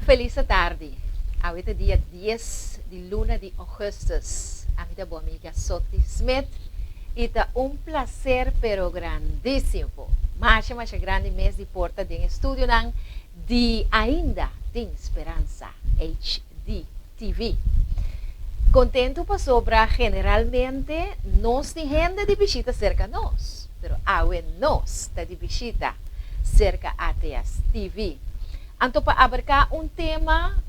Feliz tarde. Ahorita dia 10 de luna de augustus. A minha boa amiga Soti Smith. E tá prazer pero grandíssimo. Mas grande mês de porta de estúdio não de ainda tem esperança HD TV. Contento para sobra generalmente nós tem gente de visita cerca nós, pero awe nós tá de visita cerca ATS TV. Então para abarcar tema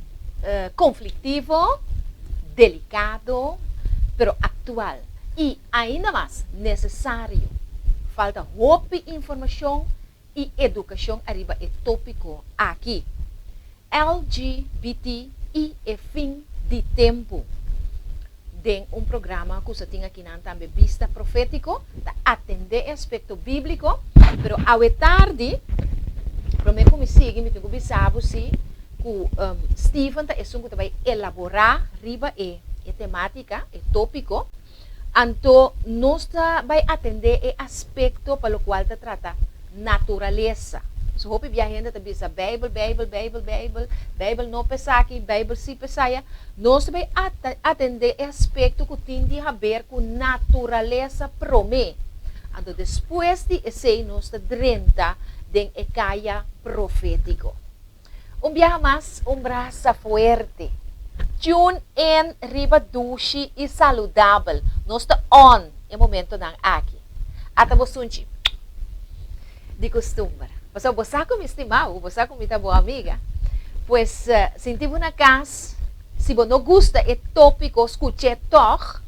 conflitivo, delicado, pero atual e ainda mais necessário. Falta roupa, informação e educação arriba é tópico aqui. LGBT e fim de tempo. Tem programa que você tem aqui também vista profético, atender aspecto bíblico, pero ao tarde, para mim como sigue, me tenho bisabo se que Stephen vai elaborar riba temática, tópico. Então, nós vai atender o aspecto para o qual trata natureza. So, hope viajando também sa Bible, não pesa aqui, Bible sim pesa aí. Nós vai atender o aspecto que tem a ver com natureza promê. Então, depois de esse, nós drenta den caia profético. Viaja mais, braço forte. Tune in, riba dushi e saludável. Nós está on em momento não aqui. Até você de costume. Você com me estimado, você com minha boa amiga. Pues, sentimos na casa, se você não gosta é tópico, escute toch,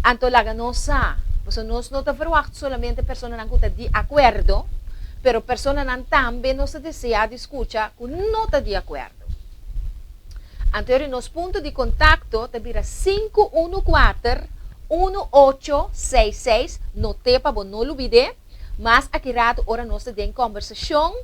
então laga nossa. Você nós não está verwacht solamente pessoas não está de acordo, pero pessoas não também não se deseja de escutar que não está de acordo. Então, nosso ponto de contato é 514-1866. Não tem para não olvidar, mas aqui rato, ora nós temos conversação,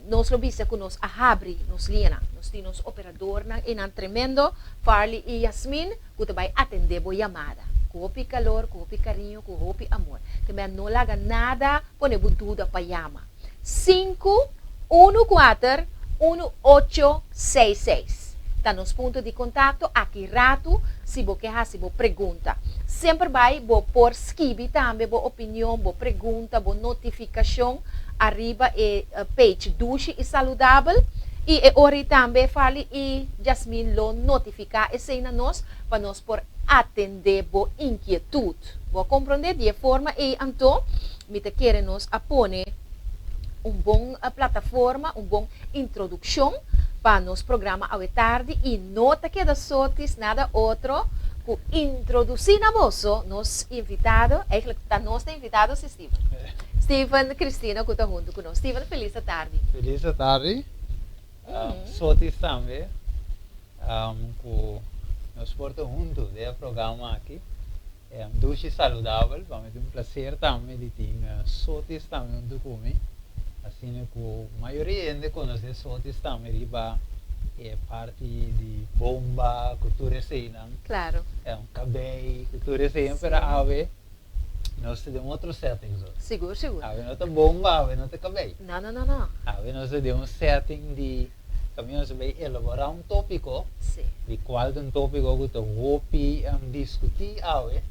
nós lo visa com nós a abrir, nos linha, nós temos operador e não tremendo, Farley e Yasmin, que vai atender a chamada. Com hopi calor, com hopi carinho, com hopi amor. Também não laga nada, põe dúvida para chamar. 514-1866. Está nos pontos de contato, aqui rato, se você quer, se você pergunta. Sempre vai por escrever também, boa opinião, boa pergunta, boa notificação, arriba page Dushi e Saludável. E ora também fale e Jasmine lo notificar e sei na nós, para nós por atender boa inquietude. Boa compreender de forma e então, me te querem nos apone bom plataforma, bom introdução, para nosso programa ao tarde e nota que da sotis nada outro que introduzir na moço nos invitado, eigenlijk está nosso invitado Steven. Steven Cristina que está junto conosco. Steven, feliz tarde. Feliz tarde. Sotis também. Que nós portamos junto do programa aqui. Dushi Saludável, vamos ter prazer também de ter sotis também junto comigo. Assim que a maioria de conhece Sotis também riba parte de bomba, cultura cena. Claro. Cabelo, cultura cena, para ave nós temos outros settings. Seguro. Ave não tem bomba, ave não tem cabelo. Não. Ave nós temos setting de caminhos vai elaborar tópico. Sim. De qual tópico que tu hopi discutir ave.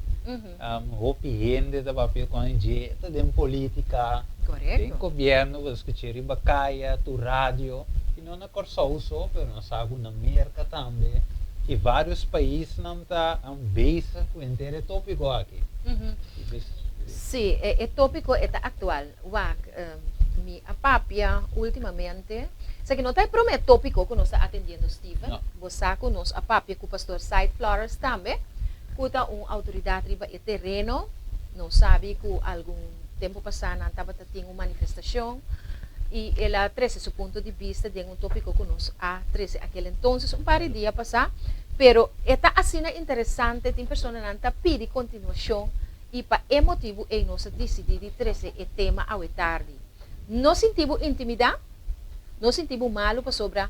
Hopi gente da papel com a gente, tem política. Correto. Tem governo, você escuta riba caia, tu rádio, e não é só isso, mas nós sabemos na América também, e vários países não estão base com o tópico aqui. Sim, o tópico é atual. Me apapia ultimamente, sei que não tem prometo tópico que nós estamos atendendo, Steven. Você com nós apapia com o pastor Said Flores também, que é uma autoridade riba e terreno, não sabe que algum tempo passado estava tendo uma manifestação e ela trouxe seu ponto de vista de tópico que nós trouxe aquele então, par de dias passar, pero está assim interessante, tem pessoas que pedem continuação e para motivo é nós decidimos trazer o tema ao tarde. Nós sentimos intimidade, nós sentimos malo para sobre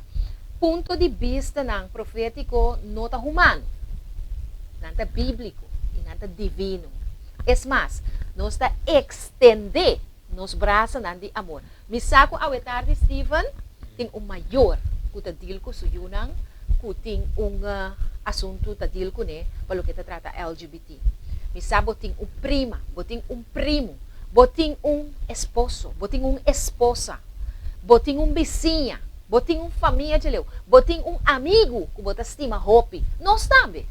ponto de vista não profético, não humano, não bíblico e não divino. É mais, nós está extender nos braços de amor. Me saco ao tarde, Steven, tem o maior que está deal com o Yunang, que tem assunto está deal com ele, para o que trata LGBT. Me sabe, tem prima, tem primo, tem esposo, tem esposa, tem vizinha, tem família de leu, tem amigo que você estima hopi. Nós também.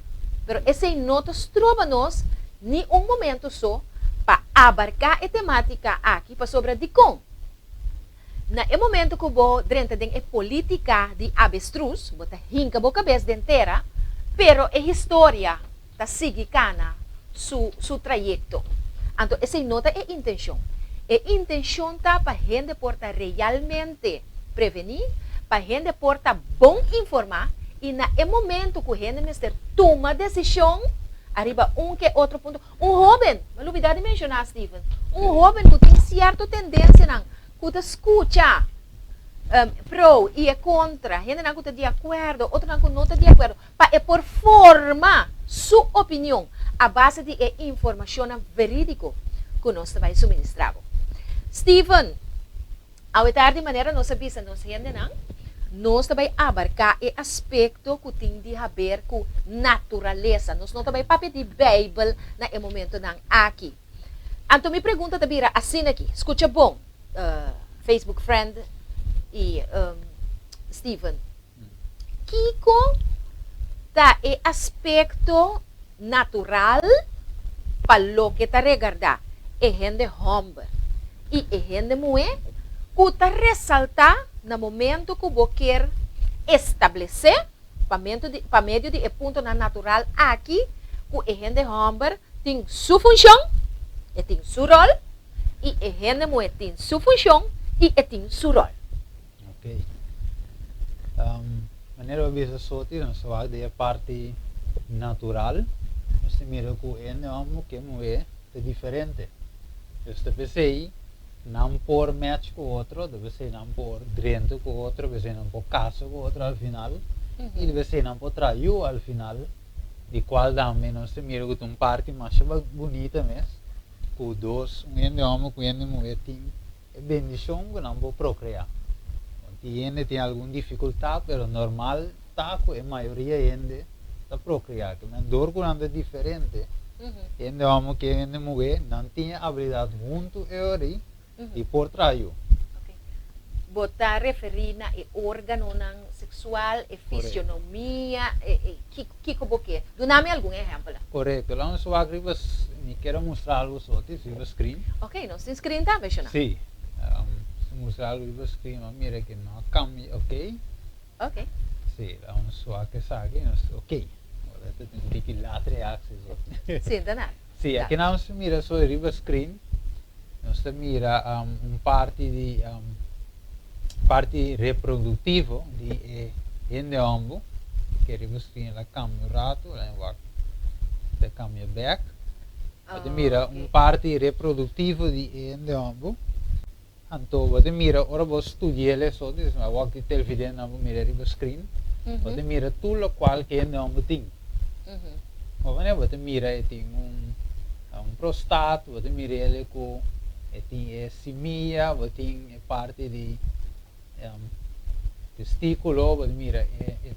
Pero esse notas trova-nos em momento só para abarcar a temática aqui para sobre de com. Na momento que você dentro de política de avestruz, você hinca a cabeça inteira, pero a história está seguindo su trayecto. Então, essa nota é intenção. A intenção está para a gente porta realmente prevenir, para a gente porta bom informar, e no momento que a gente toma decisão, arriba que outro ponto. Jovem, não olvidar de mencionar, Steven, jovem que tem certa tendência, que escuta pro e contra, gente não está de acordo, outro não está de acordo, para por forma sua opinião, a base de informação verídica que nós vai suministrar. Steven, ao tarde de maneira nós sabemos, nós gente nós também abarcar o aspecto que tem a ver com natureza. Nós não também papel de Bíblia no momento aqui. Então, me pergunta também assim aqui. Escuta bom, Facebook friend e Steven. Kiko tá o aspecto natural para o que está regarda é gente homem e é gente mulher que está ressaltar no momento que você quer estabelecer para meio de ponto natural aqui que a gente homem tem sua função e tem seu rol e a gente mulher tem sua função e tem seu rol. Ok. Maneira de ver sorte, nós vamos de a parte natural, nós temos que o homem que mulher é diferente. Então, pensei não por match com o outro, deve ser não por dentro com o outro, deve ser não por caso com o outro ao final, e deve ser não por trair ao final, de qual também nós temos que uma parte mais bonita mesmo, com dois, homem com mulher tem bendição que não pode procriar. Tem alguma dificuldade, mas normal está com a maioria está procriar, que a dor é diferente. Homem que mulher não tem habilidade muito e por traio. Okay. Botar referir na órgano sexual, fisionomia, que boque. Dá-me algum exemplo? Correto. Lá no seu agribas, me quero mostrar algo só, se o screen. Ok, nós temos screen também, não? Sim. Mostrar algo no screen, mira que não cambia, ok? Ok. Sim, lá no seu que sabe, ok. Agora tem que lá access. Sim, danado. Sim, aqui nós mira só arriba screen. Nós mira parte reprodutiva de homem que arriba screen la cambia rato, lá cambia back. Você mira parte reprodutiva de homem. Então, você mira, ora você estudia só, mas você televisão não mira arriba screen. Você mira tudo o qual que homem tem. Você mira tem prostate, você mira ele com tem semia, você tem parte de testículo, você mira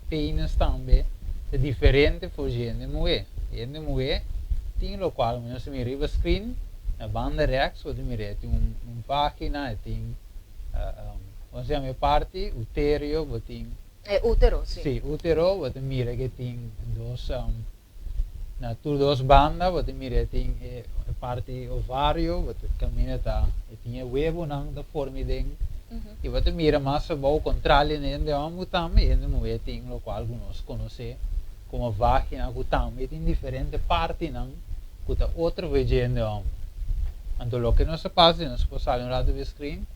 pênis também, é diferente para gente mulher. Gente mulher tem o qual você mira arriba screen, na banda rex, você mira tem vagina, tem você chama parte útero, você tem útero, sim. Sim, útero, você mira que tem duas bandas, você mira tem parte ovário, você caminha tem huevo da forma de e você mira mais o contrário de homem também, de mulher tem o qual nós conhecemos como vagina, que também tem diferentes partes que está outra vez de homem. Então, o que nós fazemos, nós passamos um lado do screen,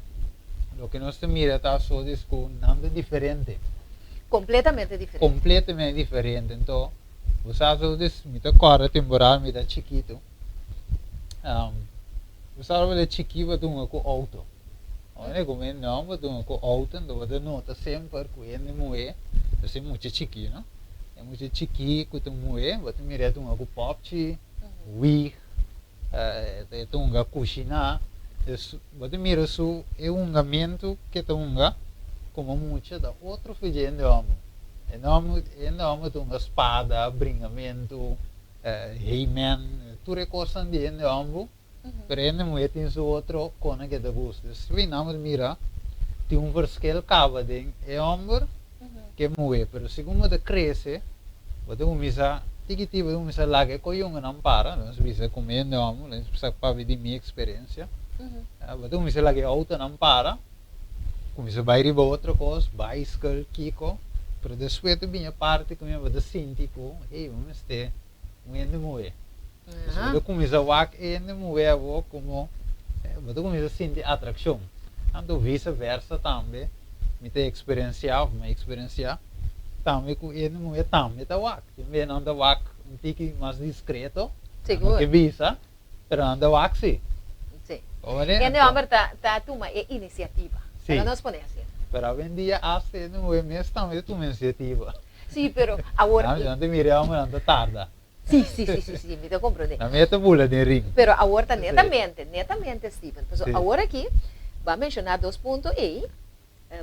o que nós mira está só com nada diferente. Completamente diferente. Completamente diferente. Então, você sabe que me agora temporal me dá chiquito. Você sabe que chiquito é com auto. Olha como é não, mas com auto, então você nota sempre que é mulher, você é muito chiquito, não? É muito chiquito com mulher, você mira com pop, wig, com cozinha, você mira isso é ambiente que como muita da outro fazendo homem. Enorme uma espada, bringamento, He-Man, tudo coisa de homem. Pero ainda mulher tem o outro cona que da gosto. Se vem na mira, tem verschil cava de homem que mulher. Pero se como da cresce, você começa tigiti você começa lá com yung não para, nós bisa comendo homem, nós precisa para ver minha experiência. Você começa lá que auto não para, começa a ir para outra coisa, bicycle, kiko. Pero depois de minha parte, como eu sinto que, vamos ter muito mulher. Você começa a walk ainda mulher como você começa a sentir atração. Então vice-versa também, me tem experiência, também com ainda mulher também tá walk. Também anda walk um pouco mais discreto, seguro. Que visa, pero anda walk sim. Sim. Ainda homem tá toma iniciativa. Sim. Para nós poner assim. Pero hoje em dia hasta ainda mulher mesmo também toma iniciativa. Sim, pero agora Não mira homem anda tarde. Sim, me deu compreender. Na meta bula de ring. Pero agora netamente, Stephen. Então, agora aqui, vai mencionar 2 pontos aí,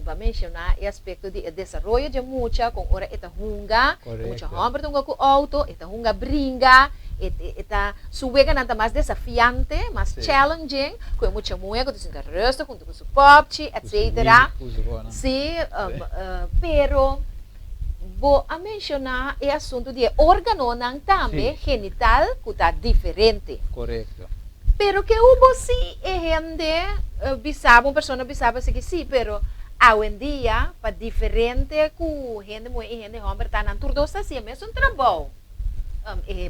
vai mencionar o aspecto de desenvolvimento de muita, com ora eta hunga, muita homem tunga com auto, eta hunga bringa, eta suega nada mais desafiante, mais challenging, com muita mulher que se resta junto com seu popchi, etc. Sim, pero vou a mencionar o assunto de órgão também genital que está diferente. Correto. Pero que hubo sim gente bisaba, uma pessoa bisaba que sim, pero hoje em dia para diferente que gente mulher e gente homem está na turno assim, é mesmo um trabalho.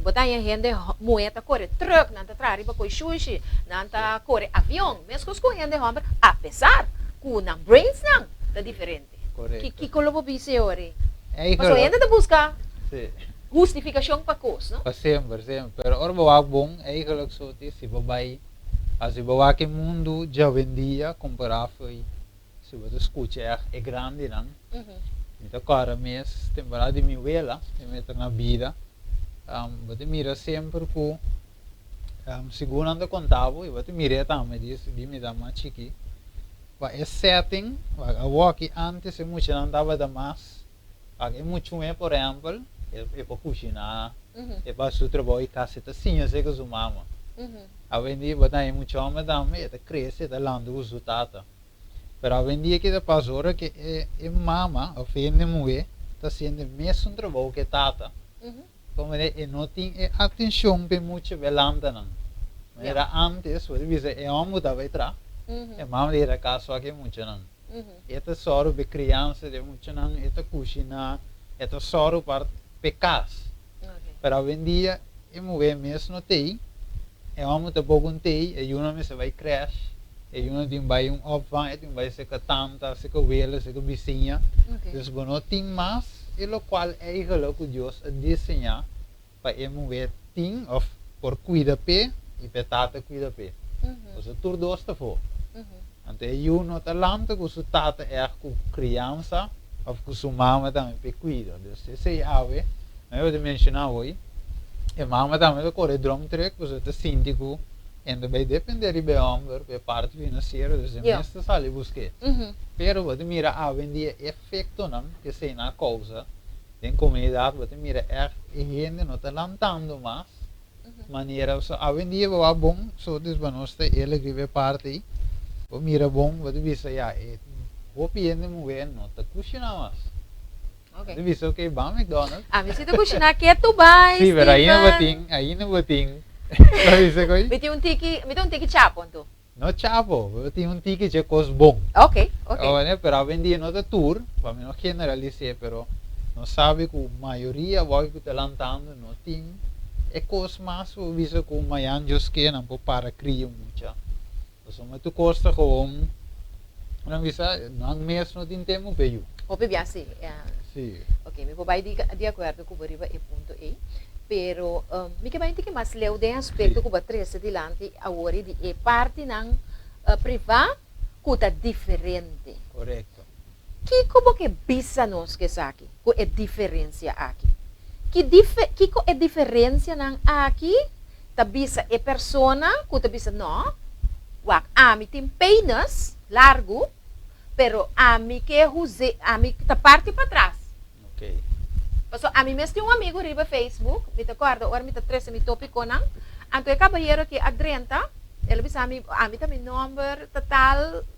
Botar gente mulher tá corre truck, não tá trari para coi sushi, não tá corre avião, mesmo que gente homem, apesar que não brains não tá diferente. Correto. Que colobo bise Mas ainda busca sim. justificação para coisa, não? Sempre. Pero ora bawa bom, eigenlijk so ti si babai. As i bawa que mundo já vendia comparar foi se você escuta é grande não. Então cara mês temporada de miuela, te meter na vida. Você mira sempre com segundo anda contava e você mira também disso, me dá mais chique. Vai setting, vai a walk antes e muito andava da mais. Aqui muito é, por exemplo, é para cozinhar, é para o trabalho em casa, é assim, eu sei que eu sou mama. A vendia, botar muito homem também, é cresce, é lando o resultado. Mas a vendia que passa hora que é mama, ou filha mulher, está sendo mesmo trabalho que tata. Como é, não tem atenção para muito velanda não. Era antes, você vê, é homem da vetra, é mama era casa aqui muito não. Esta só para criança de muito não, esta cozinhar, esta só para pecas. Para vendia, é mulher mesmo não tem, é homem da pouco tem, é uma me se vai crescer, é uma tem vai opvang, é tem vai se que tanta, se que vela, se que vizinha, então não tem mais, e o qual é aquilo que Deus desenha para a mulher tem, ou por cuidar pé e petata cuidar pé. Então tudo dois está fora. Então eu não está lando que o tata é com criança ou com sua mãe também para cuidar. Então se é ave, eu vou mencionar hoje, a mãe também vai correr drum trek, você está síndico, ainda vai depender de homem, de parte financeira, então mesmo sale buscar. Pero você mira a vendia efeito não que sei na causa, tem comunidade você mira é gente não está lantando mais, maneira a vendia vai bom, só desbanosta ele que parte o mira bom, você vê se o piende mulher não está cozinhando mais. Você vê o que vai McDonald's? Me sinto cozinhar que tu vai. Sim, mas aí não bating. Me tem um tiki chapo então. No chapo, tem um tiki que coisa bom. Ok. Olha, pero a vendia não é tour, para mim não generalizar, pero não sabe que a maioria vai que está lantando não tem é coisa mais o visto com maianjos que não pode para criar muito. Então, mas tu custa com não visa não mesmo não tem tempo para eu. Bem assim. Sim. Ok, me vou de acordo com o riba e ponto aí. Pero me que vai ter que mais leu de aspecto que o batrese dilante a hora de parte não privada que está diferente. Correto. Que como que bisa nos que aqui? Que é diferença aqui? Que é diferença não aqui? Tá bisa é persona que tá bisa não? Me tem penas largo, pero a mim que use, a mim tá parte para trás. Ok. So, a mim mesmo tem amigo riba Facebook, me te acordo, ora me te trece me topi conan, anto é caballero que adrenta, ele disse a mim também número,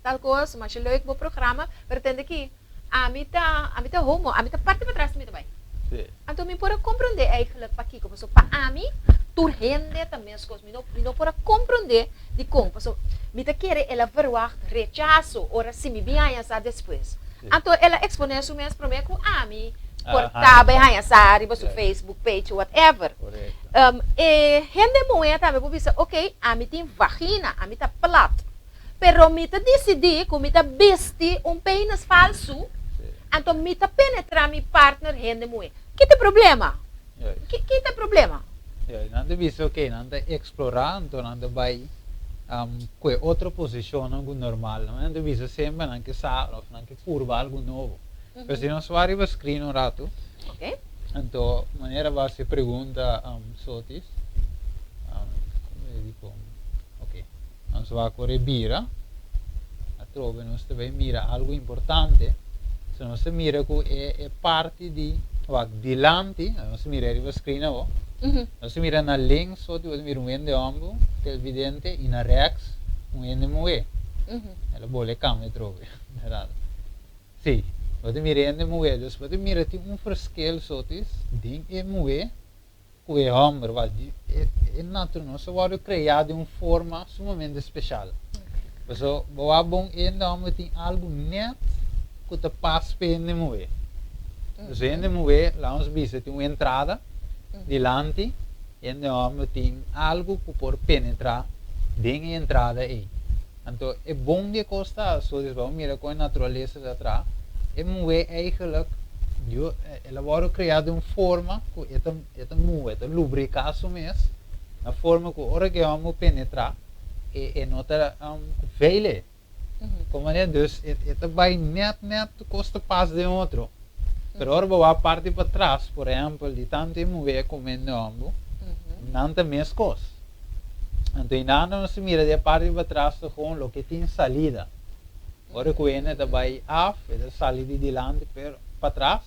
tal coisa, mas ele leuk bo programa, pretende que a mim tá homo, a mim tá parte para trás me também. Sim. Então, me pode compreender eigenlijk para aqui, como so, para mim, tu rende também as coisas, me não pode compreender de como, so, me te quer ela verwacht rechazo, ora se me bem essa depois. Então, ela expõe isso mesmo para mim com a mim, cortar bem essa, riba su Facebook page, whatever. Correto. Rende muito também, por isso, ok, a mim tem vagina, a mim tá plat, pero me te decidi, como me te vesti pênis falso, então me te penetrar meu partner rende muito. Que tem problema? Que tem problema? Nanda visto que nanda explorar, então nanda vai com outra posição algo normal, nanda visto sempre nanda sabe, nanda curva algo novo. Mas se nós vamos screen um rato, Ok. então maneira vai se pergunta sotis, como eu digo, ok, nós vamos correr bira, a trove nós também mira algo importante, se nós mira que é parte de dilante, nós mira o screen agora. Nós mira na link, só tu mira ende ombro, que é evidente, e na rex, ende moe. Ela bolle câmera trove, verdade? Sim, você mira ende moe, dus você mira tem verschil sotis, ding é moe, com o ombro, é natural, nós vamos criar de uma forma sumamente especial. Então, o bom ende ombro tem algo net que te passa para ende moe. Então, ende moe, lá nós visa tem uma entrada, dilante, e nós tem algo que pode penetrar dentro da entrada aí. Então, é bom de costa, só de vamos mirar com a natureza de atrás, é muito eigenlijk, ela vai criar de uma forma que é muito, é lubricar mesmo, na forma que a hora que vamos penetrar, é nota veile. Como é, dus, é vai net costa passa de outro. Pero ahora a parte para trás, por exemplo, de tanto mover como em ombro, não tem mais coisas. Então, não se mira de parte para trás com o que tem salida. Agora que ele vai af, ele sai de dilante para trás,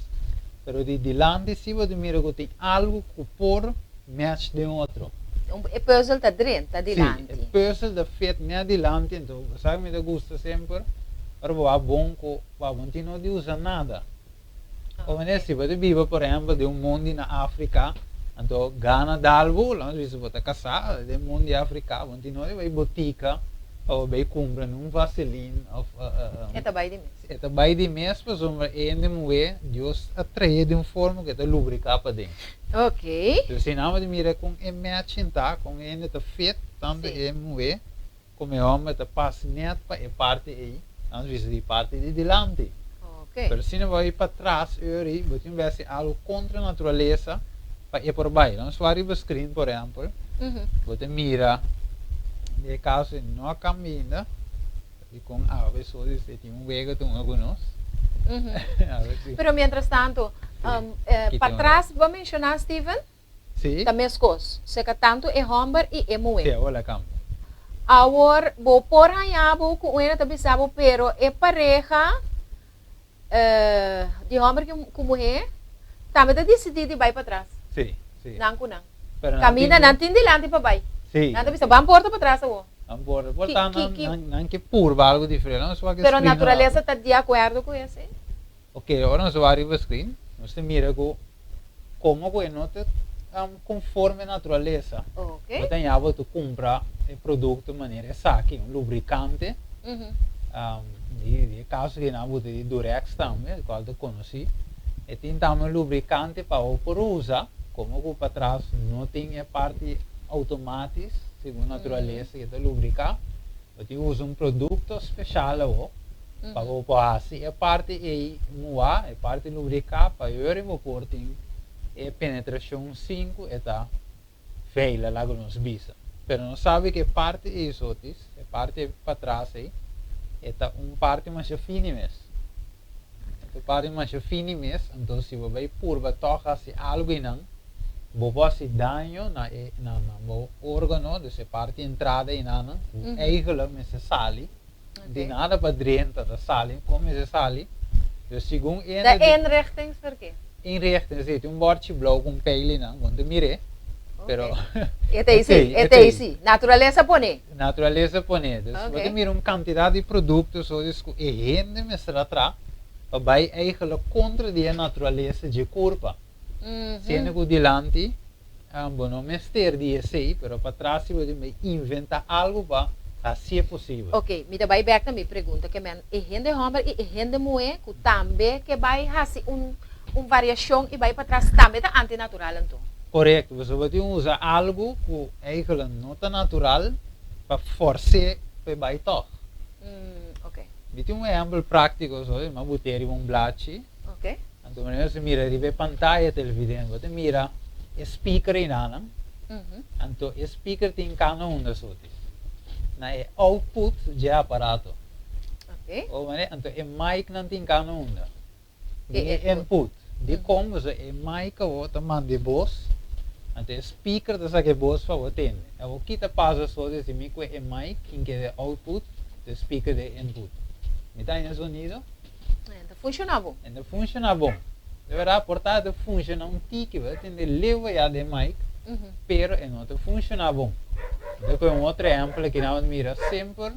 pero de dilante se você mira que tem algo que por mexe de outro. É puzzle tá dentro, tá dilante. Sim, é puzzle da feita nem dilante, então, sabe me gusta sempre. Agora bom que não de usar nada. Como se você vive, por exemplo, de mundo na África, então gana dalvo, lá se você casar, de mundo africano, continua vai botica, ou vai comprar vaseline, É vai de mês. É vai de mês, mas ainda moe, Deus atrai de uma forma que te lubricar para dentro. Ok. Então, se não me mira com é matching tá, com ainda te feito, tanto é moe, como é homem, te passa net para é parte aí, às vezes de parte de dilante. Pero se não vai para trás, você vai ser algo contra a natureza para ir por baixo. Então, se você vai screen, por exemplo, você mira, de caso não caminha, e com a pessoa tem vega, tem alguns. Pero mientras tanto, para trás, vamos mencionar, Steven? Sim. Também as coisas. Se que tanto é homem e é mulher. Sim, olha a câmera. Agora, vou por aí, vou com ele também sabe, pero é pareja. De homem com mulher, também decidido de vai para trás. Sim, sim. Não. Caminha, não tem dilante para vai. Sim. Não tem vamos porta para trás agora. Vamos portanto, não que curva algo diferente. Pero a natureza está de acordo com isso. Ok, agora nós vamos a screen. Nós mira como que não te conforme a natureza. Ok. Você tem a tu comprar o produto de maneira saque, lubricante. De caso que não de Durex também, qual eu conheci, e tem também lubricante para o por usar, como que para trás não tem a parte automática, segundo a natureza que te lubricar, você usa produto especial para o assim, a parte é moar, a parte lubricar para o vapor tem a penetração 5 e tá feia lá nos bisa. Pero não sabe que parte é isso, a parte para trás aí. Esta parte mais fina mesmo. Esta parte mais fina mesmo, então se você vai curva toca se algo não, você dano na órgão dessa parte entrada e não, eigenlijk se sale, de nada para dentro da sala, como é sala. Dus segundo Da inrichtings por quê? Inrichting, zit um bordje blauw com pele na, quando mire. Pero Este aí, natureza pone. Natureza pone. Dus Okay. wat mire quantidade de produtos zo dus e hende mestra atrás, waarbij eigenlijk contra die natureza de corpo. Sendo que dilante, bueno, mester die sei, pero para trás se pode inventar algo para assim é possível. Ok, me dá back na minha pergunta, que men e rende homem e rende moe, que também que vai fazer variação e vai para trás também tá antinatural então. Correto, você pode usar algo que eigenlijk não está natural para forçar para vai toch. Ok. Dit is exemplo prático, zo, mas botar blad. Ok. Então, você mira de pantalla televisão, você mira speaker in aan. Então, speaker tem cada das na é output de aparato. Ok. Ou mané, então é mic não tem cada É input. De como você é mic ou tá mande voz. Então speaker da que voz para o tem. É o que tá passa só desse micro é mic, que é output, o speaker de input. Me dá em sonido? Então funciona bom. Então funciona bom. De verdade, portanto funciona tique, vai ter leva já de mic, pero não funciona bom. Depois outro exemplo que nós mira sempre,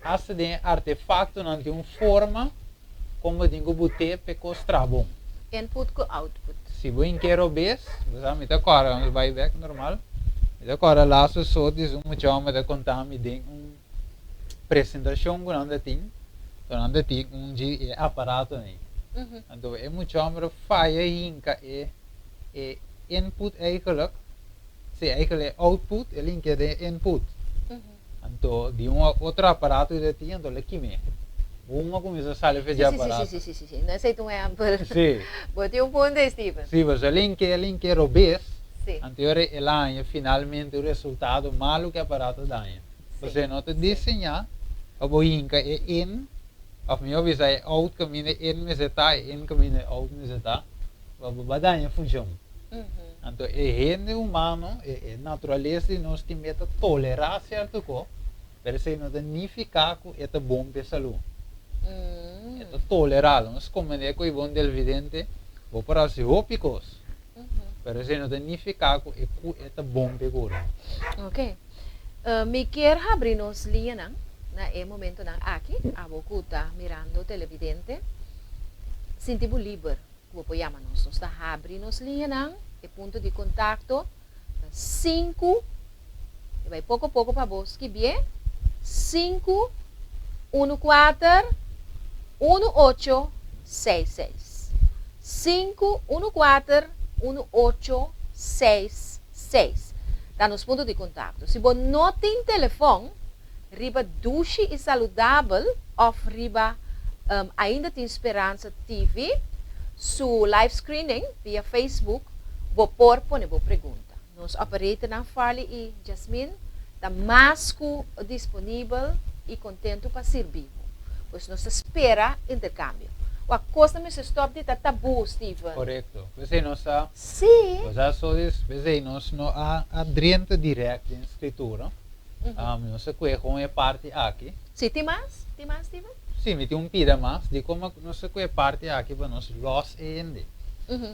hasta de artefacto não tem uma forma como tem que botar para costar bom. Input com output. Se você quer obes, você me dá agora, vamos vai back normal. Me dá agora lá só diz chama de contar me tem apresentação que não tem, então não tem de aparato nem. Então é muito chama falha inca é input eigenlijk. Se eigenlijk output, ele quer de input. Então, de outro aparato ele tem, então ele queima. Uma começa a sair de aparato. Sim. Não sei tu é amplo. Sim. Botei ponto, Steven. Sim, mas ele quer obes. Sim. Então, ele finalmente o resultado malo que o aparato dá. Você não te desenhar, a boinca é in, of melhor visa é out caminho in meseta, in caminho out meseta, a badanya funciona. Então, é gente humano, é natureza e nós temos que tolerar certo coisa, para se não significa que é bom para a saúde. É tolerar, nós comemos com o bom del vidente, vou para os ópicos, para se não significa que é bom para o corpo. Ok. Me quer abrir nos linha na momento na aqui, a boca está mirando televidente, sinto livre, vou apoiar nós está abrindo nos linha e ponto de contato 5 e vai pouco a pouco para vos que bem 5 14 1866 5 14 1866 dá nos pontos de contato. Se você não tem telefone, riba duche e saudável ou riba ainda tem esperança TV, su live screening via Facebook, vou pôr boa pergunta. Nos operator na Farley e Jasmine está mais disponível e contente para servir. Pois nós espera intercâmbio. A coisa me se stop de tabu, Steven. Correto. Você não sabe? Sim. Você só diz, você não há adrente direto em escritura. Não sei qual é a parte aqui. Sim, tem mais? Tem mais, Steven? Sim, me tem pida mais de como não sei qual é a parte aqui para nós los ainda.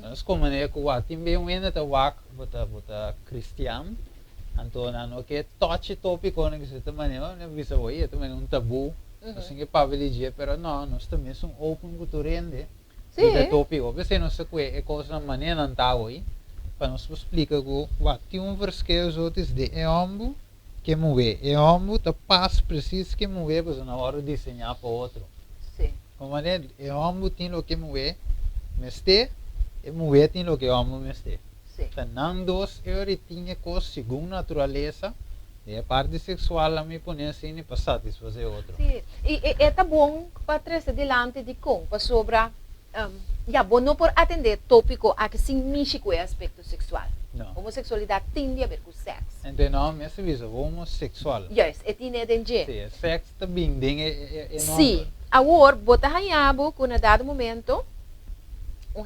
Nós como é que o tem bem ainda tá wak bota cristiano. Então não que touch tópico que se também não visa oi, também tabu. Assim que para dia, pero não, nós também somos open cultura ainda. Sim. De tópico, você não sei qual é coisa maneira não tá oi. Para nós explicar que tem verschil os outros de ambo que mover. Ambo tá passo preciso que mover para na hora de desenhar para outro. Sim. Como é, ambo tem o que mover, meste, e mover tem o que ambo meste. Sim. Então, dois tinha coisa segundo natureza, e a parte sexual a me põe assim para satisfazer outro. Sim. E é bom para trazer delante de para sobre bom não por atender tópico a que significa o aspecto sexual. Não. Homossexualidade tem a ver com sexo. Então, não, me avisa, homossexual. Yes, é tinha de Sim, sexo também é sim. Agora, bota ranhabo com a dado momento,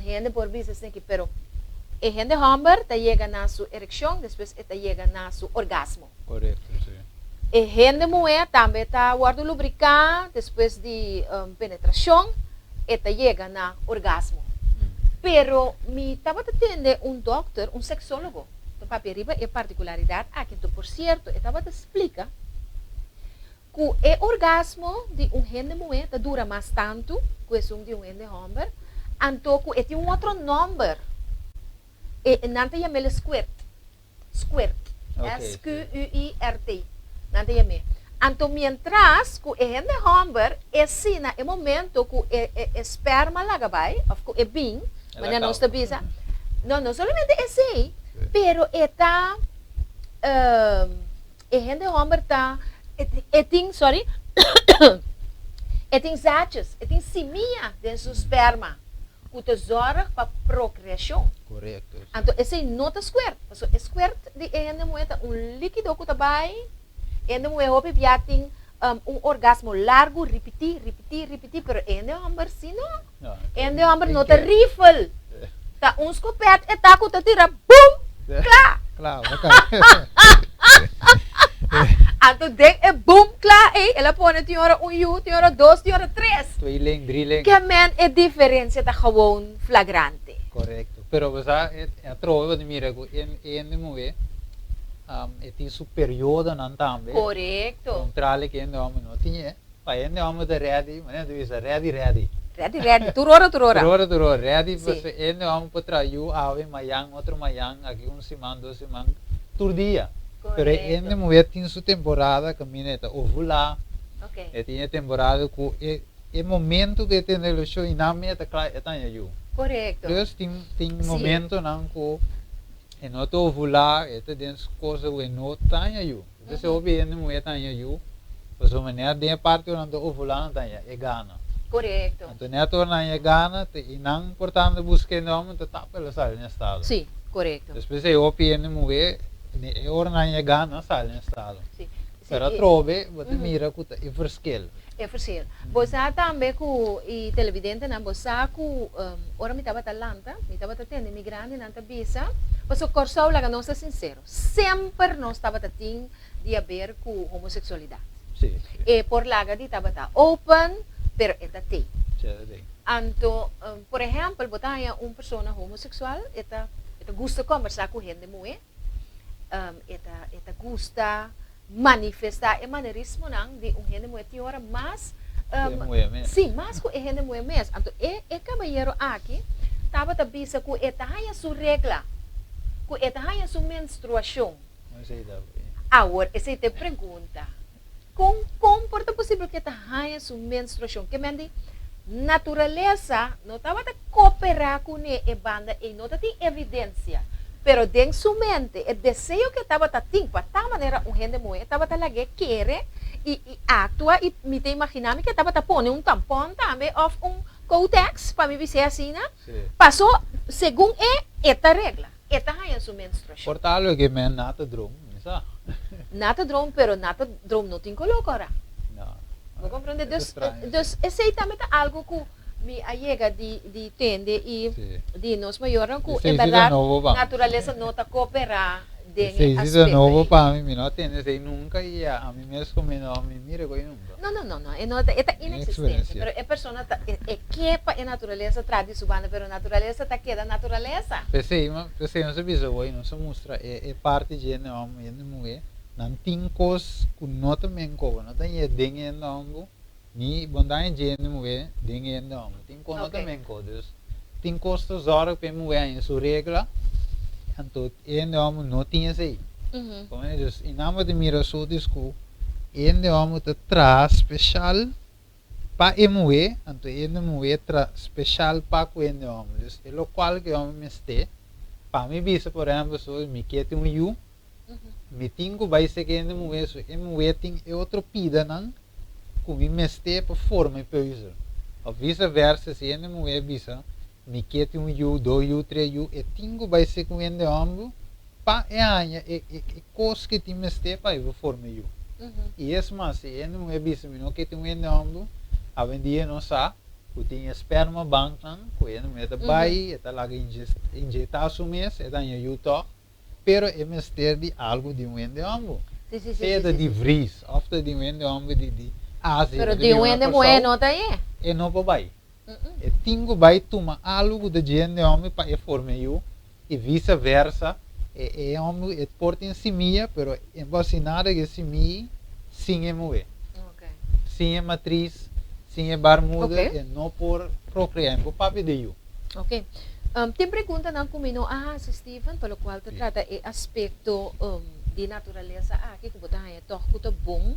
gente por vista assim que, pero a gente homem tá chega na sua ereção, depois está chega na sua orgasmo. Correto, sim. E gente mulher também está guarda lubricar depois de penetração e chega na orgasmo. Pero me estava atendendo doctor, sexólogo. Do paperiba é particularidade aqui, então, por certo, estava te explica que o orgasmo de gente mulher dura mais tanto que o de gente homem, então que tem outro nome. E não tem a squirt. Squirt. S-Q-U-I-R-T. Não tem a então, mientras que a gente homem é assim, no momento que o esperma lá vai, ou que é bem, mas não está bisa. Não somente é assim, pero está a gente homem está tem, sorry, tem zaches, tem semia de seu esperma, que te zorga para procriação. Correto. Então, esse não é squirt. Squirt de gente mulher é líquido que está vai, gente mulher hope já tem orgasmo largo, repetir, pero gente homem sim não. Gente homem não tem rifle. Tá escopete e tá que tira, boom, claro. Claro, Então, é boom, claro, ela põe tem hora U, tem hora 2, tem hora 3. Tweeling, drilling. Que men é diferença tá gewoon flagrante. Correto. Pero você é trova de mira que em mulher tem seu período não também. Correto. Contrário que em homem não tinha. Para em homem de ready, mas não diz ready. Ready, turora. Turora, ready, você em homem para trazer ave mayang, outro mayang, aqui semana, 2 semanas, todo dia. Pero em mulher tem sua temporada, caminheta ovular. Ok. E tinha temporada que é momento que tem relação e não é claro, é tão eu. Correto. Deus tem momento não que é não tô ovular, é tem coisa que não tão eu. Então se eu ver em mulher tão eu, mas a maneira de parte não tô ovular tão é gana. Correto. Então não torna é gana e não importante buscar não te tapa ela sai em estado. Sim, correto. Depois eu ver em mulher é hora não é gana sai em estado. Sim. Pero trove, você mira que é verschil. É verschil. Você também com e televidente não, você com ora me estava talanta, me estava tendo imigrante não tá bisa, você corso lá não está sincero. Sempre não estava tendo de haver com homossexualidade. Sim. E por lá que estava tá open, pero eta tem. Sim. Então, por exemplo, botar pessoa homossexual, eta gusta conversar com gente mulher, eta gusta manifestar o maneirismo de gente mulher tem hora mais sim, mais que gente mulher mesmo. Então, o caballeiro aqui estava a bisa que eta haya sua regra, que eta haya sua menstruação. Agora, essa é a pergunta. Como é possível que eta haya sua menstruação? Que mende natureza não estava a cooperar com a banda e não tem evidência. Pero dentro de sua mente, o desejo que estava tendo, para tal maneira, gente mulher estava a lá querer e atua e me tem imaginando que estava a pôr tampão também ou Cotex, para me dizer assim, né? Passou segundo esta regra. Esta é a sua menstruação. Portalo que men nata drum, sabe? Nata drum, pero nata drum não tem colocora. Não. Vou compreender? Então, esse aí também é algo que me allega de tende e de nós maiores que em verdade a natureza não está cooperar dentro do aspecto. Se novo para mim não tem sei nunca e a mim mesmo como não me mira com nunca. Não, é inexistente, pero a pessoa é que para a natureza tradicional, pero a natureza está queda natureza. Pensei não se bisa hoje não se mostra é parte de homem e mulher não tem coisas que não também como não tem dentro não ni bondade de mulher dentro não tem como também coisas tem custos hora para mulher em sua regra então não tinha sei como é isso e não de mira só disco homem te traz especial para a mulher então a mulher traz especial para o homem é o qual que homem este para mim bisa por exemplo só me quer ter eu me tenho vai ser que a mulher tem outro pida não como meste para forma para isso ou vice-versa se a mulher bisa me quer ter eu 2 eu 3 eu e tenho vai ser com o homem para é coisa que tem meste para eu forma eu e isso mas se a mulher bisa me não quer ter homem a vendia não sabe que tem esperma banco não que a mulher vai está lá injetar o mês é daí eu tô pero é meste de algo de homem Sim, sim, sim. Seja de vries, of de wende homem de Ásia. Pero di wende moe nota aí. E não para vai. E tingo vai tomar algo de gente homem para formar eu e vice-versa. E homem porta em cima, pero em vacinada que cima sim é moe. Ok. Sim é matriz, sim é bermuda Ok. e não por procriar, por papi de eu. Ok. Tem pergunta não comigo, si Steven, pelo qual te trata o aspecto de natureza aqui, que botar aí, toque que bom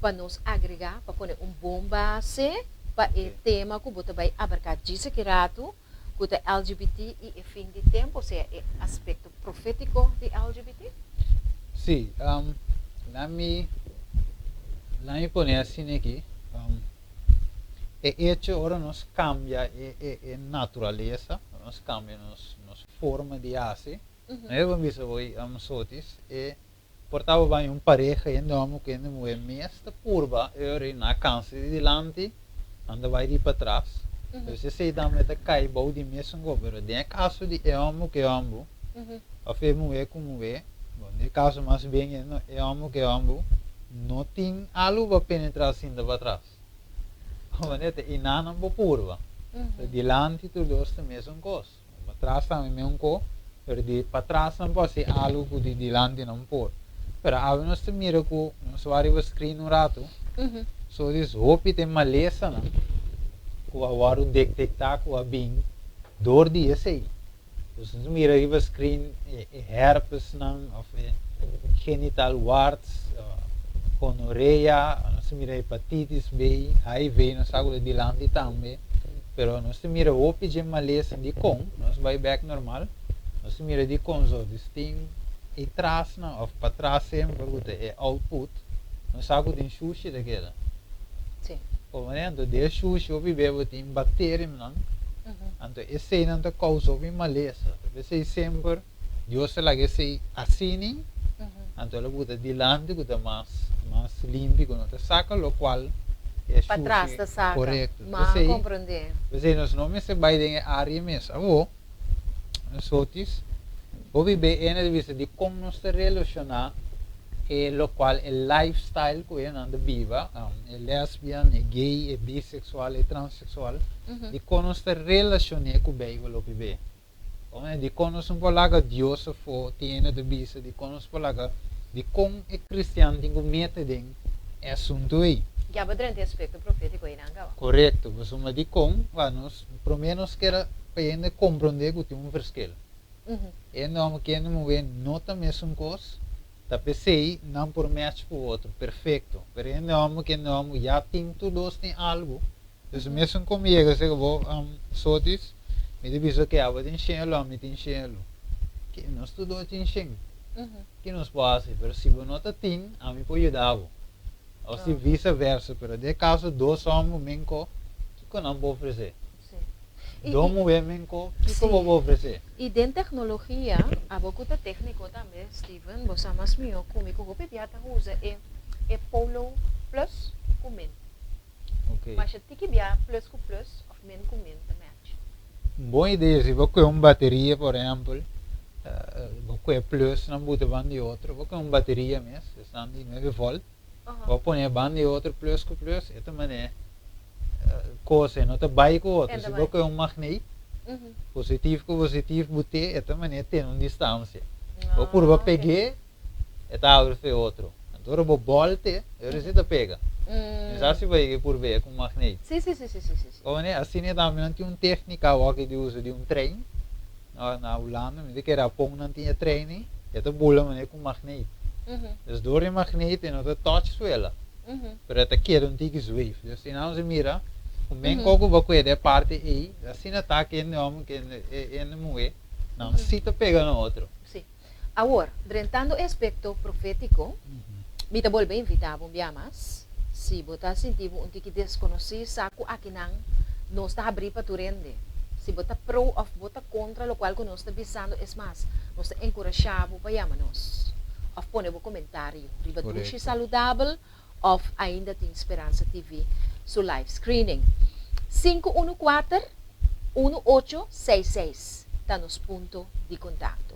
para nos agregar, para pôr bom base, para o tema que botar vai abarcar disso que rato, que é LGBT e fim de tempo, ou seja, o aspecto profético de LGBT? Sim, lá me põe assim aqui, é hecho agora nos cambia a natureza, nos cambia nos forma de assim. Eu vou ver hoje sotis e portava bem pareja e não que não é mesmo curva eu na cansa de delante anda vai de para trás. Você sei da meta cai bom de mesmo governo de caso de amo que amo a fe é como é bom de caso mais bem é amo que amo não tem algo para penetrar assim de para trás. Onde e não não curva. Delante tudo isso mesmo coisa. Para trás também mesmo coisa. Pero de para trás não pode ser algo de delante não pode. Pero a nós te mira que nós vários screen um rato. So this hope tem maleza não. Que o waru detectar que o bem dor de esse. Então mira aí o screen herpes não of genital warts, gonorreia, nós mira hepatitis B, HIV nós agora de delante também. Pero nós te mira hope de maleza de com, nós vai back normal. Nós mira de conso, tem e trás não, ou para trás sempre, porque é output. Nós sabe tem sushi daquela. Sim. Como é, então de sushi o bebê tem bactéria não. Então esse não causa o maleza. Você sempre Deus lá que se assim, então ele bota delante que mais limpo, quando está saca o qual é para trás da saca. Correto. Mas compreender. Você nós não se vai em área mesmo. Sotis, o vive en el vista de cómo nos relaciona lo cual el lifestyle que anda viva, el lesbian, el gay, el bisexual, el transexual, de cómo nos relaciona con lo que vive. De cómo nos polaga Dios tiene de vista, de cómo nos polaga, de cómo el cristiano tiene meta de asunto aí. Já durante o aspecto profético aí não. Correto, mas de cómo, nós, pelo menos que era para compreender que tem verschil. E não que não tá mesmo coisa, tá pensei não por match para o outro, perfeito. Mas não que não já tem tudo tem algo. Então mesmo comigo se eu vou só diz, me diz que eu tenho cheio, me tem cheio. Que nós tudo tem cheio. Que nos pode, mas se você não tem, a mim pode ajudar. Ou se vice-versa, mas de caso dois homens menco, que não vou oferecer. Domo menco, que vou oferecer. E dentro da tecnologia, a boca técnico também, Steven, você mais meu comigo, o que já usa é Polo Plus com men. Ok. Mas tem que ver plus com plus, ou men com men também. Boa ideia, se você tem uma bateria, por exemplo, você é plus, não bota banda de outro, você tem uma bateria mesmo, está de 9 volt, você põe banda de outro plus com plus, essa maneira. Coisa, não está bem com o outro. Se você é um magneto, positivo com positivo, bote, essa maneira tem uma distância. Ou por você pegar, essa abre foi outro. Então, você volta, você pega. Mas assim vai por ver com magneto. Sim. Assim também tem uma técnica que de uso de um trem. Na Holanda, me que era pão não tinha trem, essa bola com magneto. Dus door die magneet en dat touch suela. Pero te queda um tique zwave. Dus se não se mira, o men coco va quede parte aí, assim não tá que não que é mulher, não se te pega no outro. Sim. Agora, dentro do aspecto profético, me te volve invitar a mais. Se você sentir um tique desconhecido, saco aqui não está abrir para tu rende. Se você pro ou você contra, o qual que nós está visando é mais, nós está encorajado para chamar-nos. Ou põe um comentário, riba dulce saudável, ou ainda tem Esperança TV, seu live screening. 514-1866 está nos pontos de contato.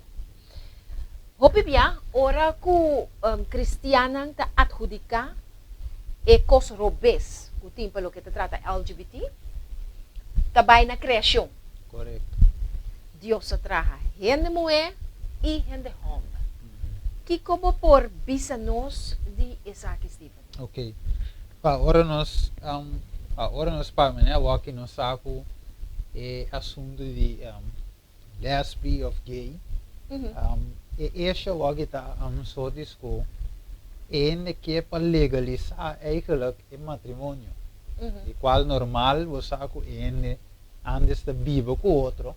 Hopi bia, ora ku cristianang ta adjudica e cos robes, ku timpa lo que te trata LGBT, tabay na creación. Correcto. Dios se traja gente mujer y gente hombre. Que como por bisanos de Isaac Stephen. Ok. Agora nós para né, aqui no saco assunto de lesbi of gay. E esse logo está só disco en que é para legalizar eigenlijk o matrimônio. E qual normal você saco en antes de viver com outro.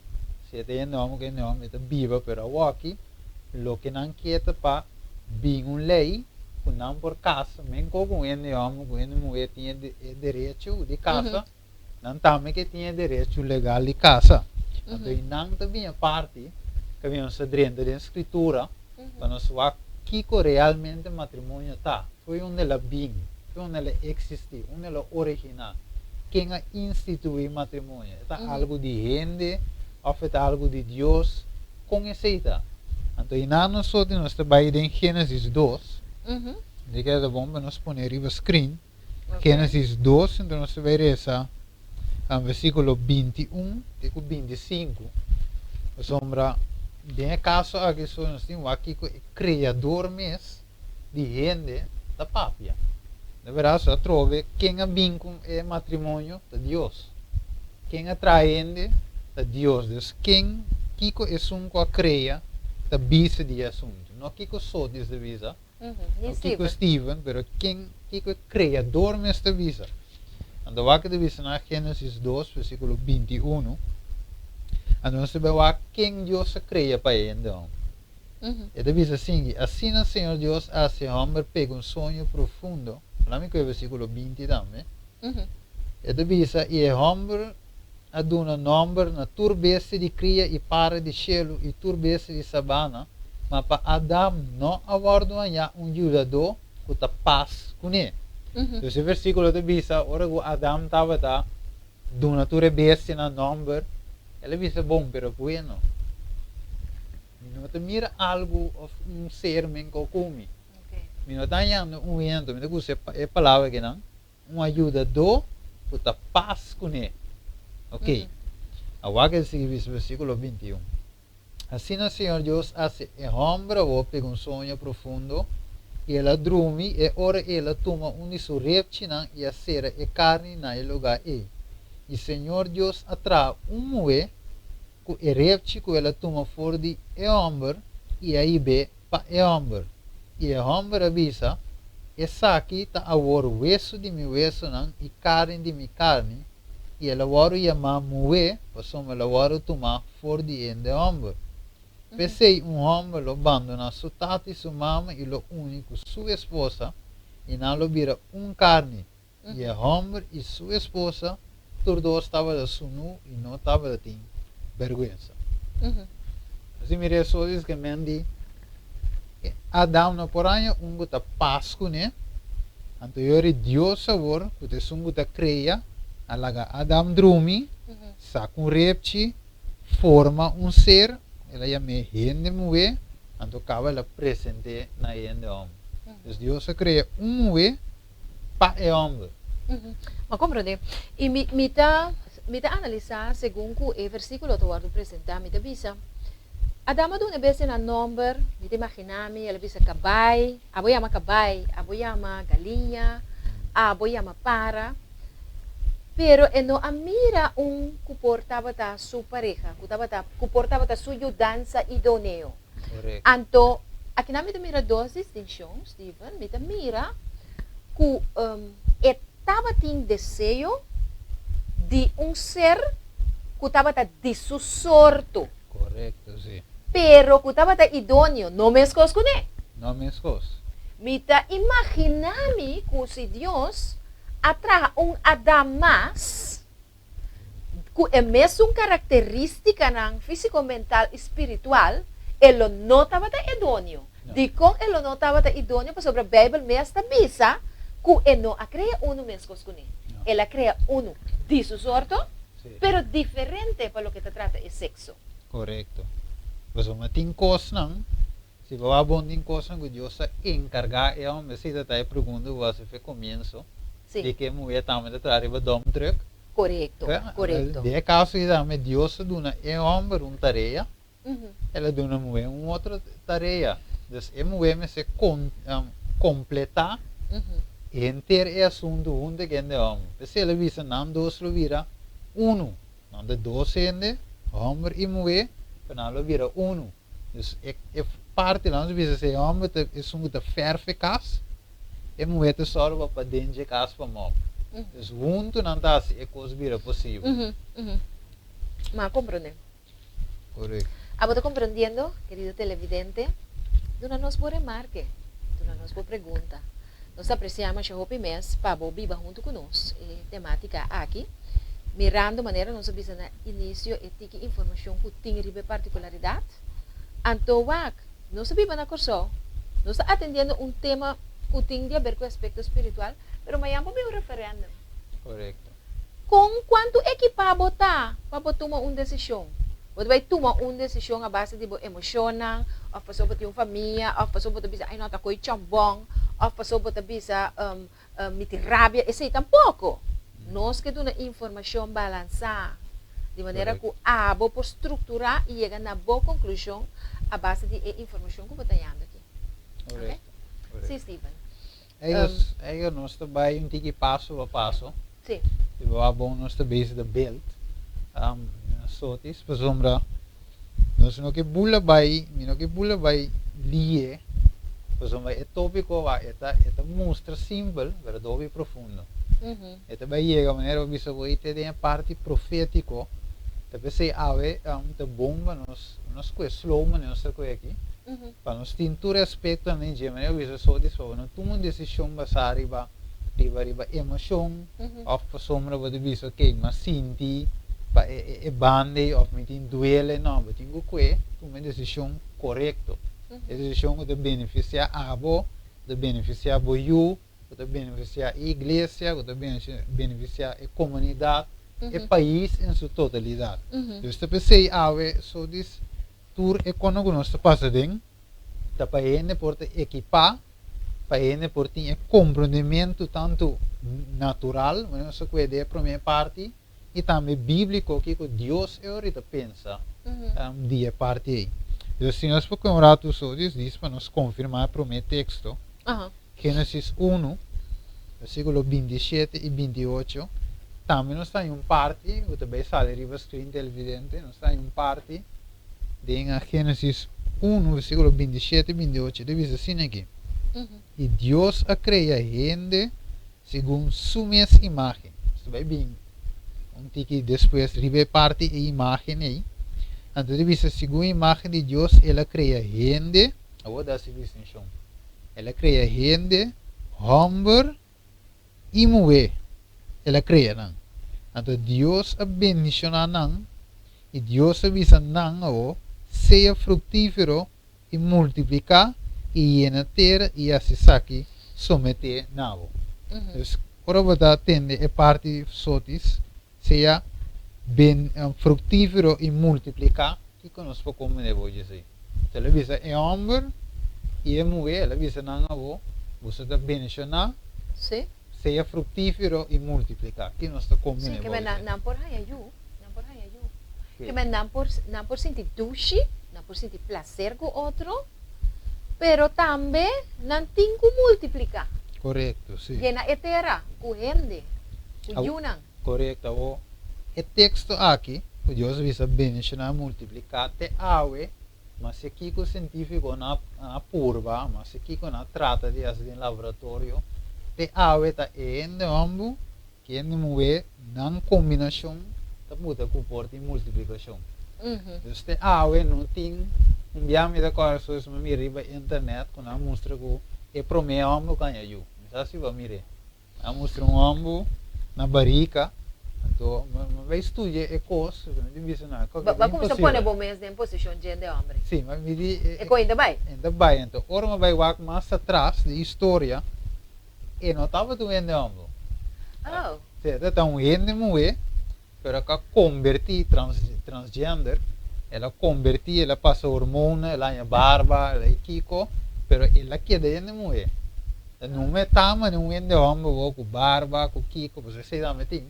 Se tem nome que não é viver pero aqui lo que não quer para vir lei não por casa, mesmo com ele homem, com ele mulher tinha direito de casa, não também que tinha direito legal de casa. Então, não também a parte que vem se dentro da escritura, para nós ver que realmente o matrimônio está. Foi onde ela vem, foi onde ela existe, onde ela original. Quem a instituiu o matrimônio? É algo de gente, ou é algo de Deus, conhecida. Então, nós trabalhamos em Gênesis 2. De que é bom para nós pôr aí o screen. Gênesis 2, então nós vamos ver essa versículo 21 e 25. Sombra, de caso aqui nós temos aqui o criador mesmo de gente da papia. Na verdade, só trove quem a vínculo é matrimônio de Deus. Quem atraente de Deus. Então, quem Kiko é um que cria da visa de assunto. Não Kiko só dessa visa. Não Kiko Steven, mas quem Kiko é criador desta visa. Então, aqui da visa na Gênesis 2, versículo 21. Então, nós vemos quem Deus cria para ele. Então, ele diz assim: assim o Senhor Deus hace homem pega sonho profundo. Falamos que é o versículo 20 também. Ele diz: e o homem aduna nome na turbeste de cria e para de cielo e turbeste de sabana, mas para Adam não aguardo ajudador que está paz com ele. Então, esse versículo diz: ora que Adam estava duna turbeste na nome, ele diz: bom, pero bueno. Não te mira algo ser men que come. Não está yendo vento, não usa a palavra que não, ajudador que está paz com ele. Ok. Agora que sigue o versículo 21. Assim o Senhor Deus hace o homem pega sonho profundo e ela dorme e ora ela toma de sua reptina e acera a carne na lugar e. E o Senhor Deus atrai mulher com o reptil que ela toma fora de o homem e aí vê para o homem. E o homem avisa: essa aqui está agora o hueso de meu hueso e carne de minha carne. E ela vai chamar mulher, pois ela vai tomar fora de homem. Pensei homem lo abandona sua tata e sua mama e lo único sua esposa e não lo vira carne. E o homem e sua esposa, todos estavam da sunu e não estavam de vergonha. Assim, mire só diz que mendi Adam na poranha que paz com ele. Então, Deus sabor que te cria. Alaga Adam dorme, saca reptil, forma ser, ela chama gente mulher, então acaba ela presente na gente homem. Então Deus cria mulher para o homem. Mas compreende? E me tá analisar segundo o versículo que eu vou apresentar, me avisa. Adam do nebese na number, me imaginami, ela bisa cabay, aboyama cabay, aboyama galinha, aboyama para. Pero no mira que portava sua pareja, que portava sua ajudança idôneo. Correto. Então, aqui na me mira duas distinções, Steven, me mira que estava tendo desejo de ser que estava de sua sorte. Correto, sim. Pero que estava idôneo, não me escos com ele. Não me escos. Me imaginami que se Deus atrai Adam mais com a mesma característica físico, mental, espiritual, ele não estava idôneo. De como ele não estava idôneo, sobre a Bíblia mesmo bisa que ele não cria mesmo com ele. Ele cria de sua sorte, pero diferente para o que se trata de sexo. Correto. Mas uma tem coisa não, Se você vai bom em coisa que Deus encargar, é uma coisa que pergunta você fez começo. Sim. De que mulher também está arriba dom truck. Correto, correto. De caso que também Deus dona é homem uma tarefa, Uhum. ela dona mulher uma outra tarefa. Então, a mulher se completar inteiro é assunto onde que é homem. Se ela visa não dois lo vira uno, não de dois ende homem e mulher, não lo vira uno. Então, é parte lá onde visa se homem é um que perfeito, e mulher te sorva para dentro de casa para mob. Então, junto não está assim, é coisa vira possível. Mas compreende. Correto. ¿Está comprendiendo, querido televidente? Duna nos por remarque, duna nos por pregunta. Nós apreciamos o Hopi Mes para viva junto conosco. Temática aqui, mirando maneira nós visa no início e tique informação que tem ribe particularidade. Antovac, nós viva na corso, nós está atendendo tema que tem a ver com o aspecto espiritual, pero mas vamos ver o referendo. Correto. Com quanto equipado está para tomar uma decisão? Você vai tomar uma decisão a base de emocional, ou pessoa para ter uma família, ou pessoa para bisa, ai não, tá coi chambong, ou pessoa para bisa, miti rabia, esse tampouco. Nós que damos informação balançada, de maneira que a boa por estruturar e chegar na boa conclusão a base de informação que você está dando aqui. Correto. Okay? Sim, Steven. Nós também tique passo a passo. Sim. Se você bom nós também da belt. Sotis, por sombra, nós não que bula vai lie, por sombra é tópico vai, é mostra simples, verdade profundo. É vai chegar maneira que você vai ter a parte profético, depois se ave te bomba nós que slow mas nós que aqui, para nós ter todo respeito a ninguém, maneira que você sotis, para não tomar decisão basada riba emoção, ou por sombra você diz ok, mas sinti é bande ou me tem duele não, mas tenho que tomar decisão correta, decisão que te beneficia a você, te beneficia eu, que te beneficia a igreja, que te beneficia a comunidade, o país em sua totalidade. Então, se você ave só diz tour econômico nós passa dentro, tá para ele por equipar, para ele por ter compreendimento tanto natural, mas nós que é a primeira parte e também bíblico que Deus é ahorita pensa dia parte aí. Então, se nós por um rato só diz para nós confirmar o primeiro texto, Gênesis 1, versículo 27 e 28, também nós temos uma parte, que também sai riba screen televidente, nós temos uma parte de Gênesis 1, versículo 27 e 28, diz assim aqui. E Deus a cria gente segundo sua imagem. Isto vai bem. Que depois ribe parte a imagem aí. Então, diz segundo a imagem de Deus, ela cria gente. Agora dá-se distinção. Ela cria gente, homem e mulher. Ela cria não. Então, Deus a bendicionar não. E Deus avisa não, seja frutífero e multiplicar e llena terra e assim aqui someter não. Então, agora vou atender a parte sotis. Seja bem frutífero e multiplicar, que conosco como devo dizer. Se ela visa é homem e é mulher, ela visa não avô, você está bendicionar, seja frutífero e multiplicar, que nós está como devo dizer. Sim, que não por aí ajuda, que não por sentir duche, não por sentir prazer com outro, pero também não tem que multiplicar. Correto, sim. Llena etera, com gente, com yunan. Correto, o texto aqui, o Deus visa bendicionar, multiplicar, te awe, mas aqui com o científico na purva, mas aqui com a trata de fazer em laboratório, te awe ta ende ambu, que ende mulher, na combinação, ta muda comporta em multiplicação. Então, te awe não tem biame da coisa, se me riba internet, quando a mostra que é promessa ambu canha eu, mas assim vai mire, a mostra ambu na barrica, então vai estudar coisas, não deve ser nada. Vai começar a pôr bom mês em posição de homem. Sim, mas me diz. Ainda vai? Ainda vai, então, ora vai lá mais atrás de história, e não estava doendo homem. Oh. Então, gente mulher, para que convertir transgender, ela convertia, ela passa hormona, ela é barba, ela é kiko, pero ela queda ainda mulher. Não é tama, não é de homem, com barba, com kiko, você sei lá, metim.